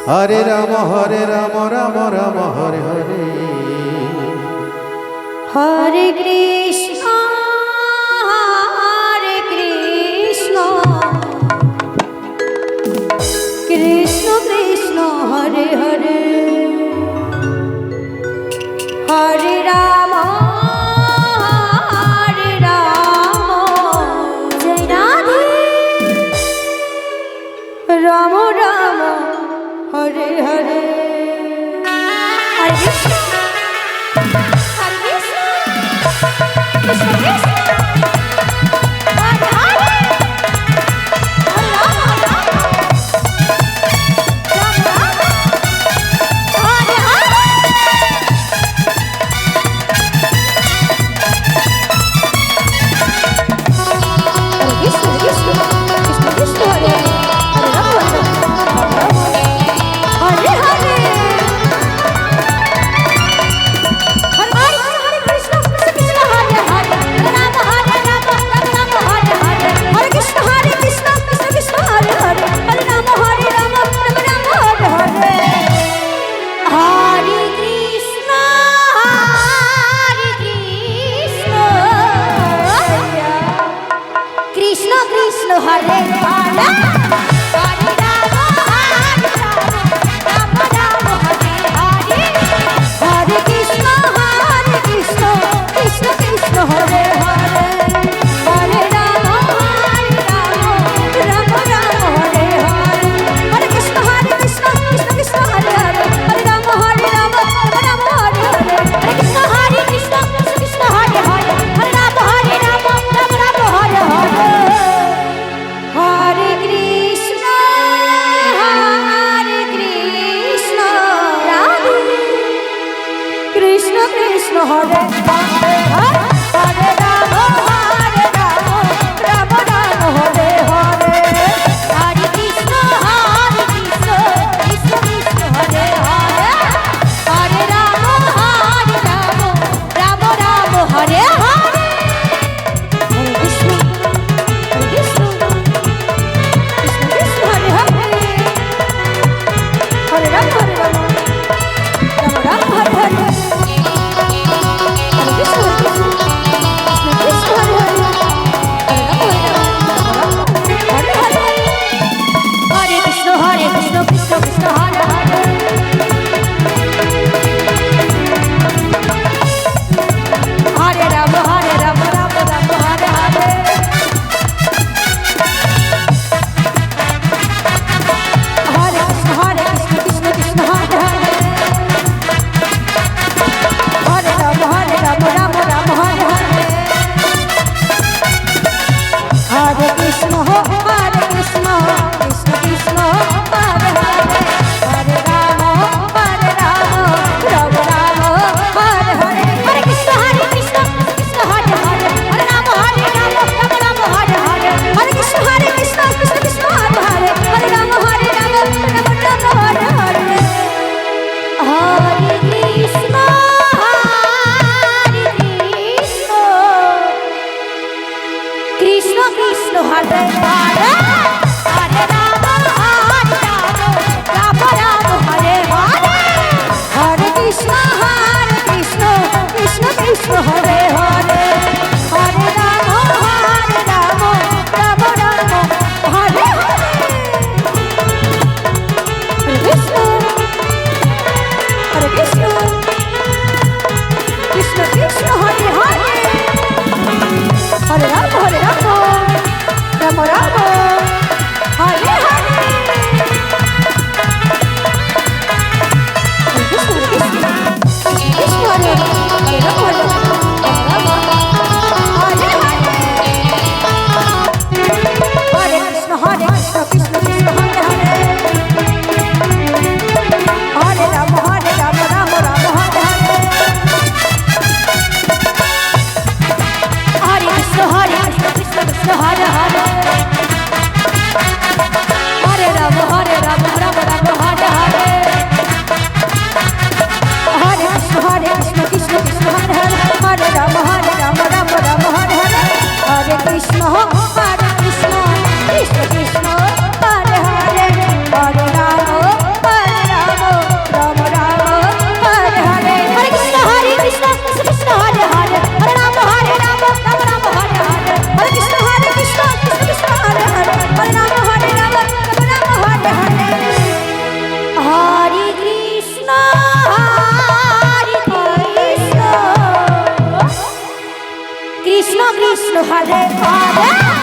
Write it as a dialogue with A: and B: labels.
A: Hare Ram Ram Ram Hare Hare.
B: Hare Krishna Krishna Krishna Hare Hare, Hare Ram Joy Radhe, Ram Ram Hare Hare. Hare Krishna Hare Krishna Krishna Krishna Hare Hare, Hare Ram Ram Ram Hare Hare. Hare Krishna Krishna Krishna Krishna Hare Hare, Hare Ram Hare Hare. Hare Rama, Hare Rama, Hare Rama, Rama Hare Hare, Hare Krishna, Krishna Krishna Hare Hare, Hare Rama, Rama Rama Hare Hare, Hare Krishna, Krishna Krishna Hare Hare, Hare Rama, Rama Rama Hare Hare, Hare Krishna, Krishna Krishna Hare Hare, Hare Rama, Rama Rama Hare Hare। Hare Krishna, Radhe, Krishna Krishna Hare Hare, Hare Rama, Rama Rama Hare Hare, Hare Krishna, Krishna Krishna Hare Hare, Hare Rama, Rama Rama Hare Hare। Hare Krishna, Hare Krishna Hare Hare, Hare Rama, Rama Rama Hare Hare, Hare Krishna, Krishna Hare Hare, Hare Rama, Hare Hare, Hare Krishna, Krishna Krishna Hare Hare, Hare Rama, Rama Rama Hare Hare। Hare Krishna, Krishna Hare Hare, Hare Rama, Rama Rama Hare Hare, Hare Krishna, Krishna Krishna Hare Hare, Hare Rama, Rama Rama Hare Hare, Hare Krishna, Krishna Hare Hare, Hare Rama, Rama Rama Hare Hare, Hare Krishna, Krishna Krishna Hare Hare, Hare Rama, Rama Rama Hare Hare, Hare Krishna, Krishna Krishna Hare Hare, Hare Rama, Rama Krishna Hare Hare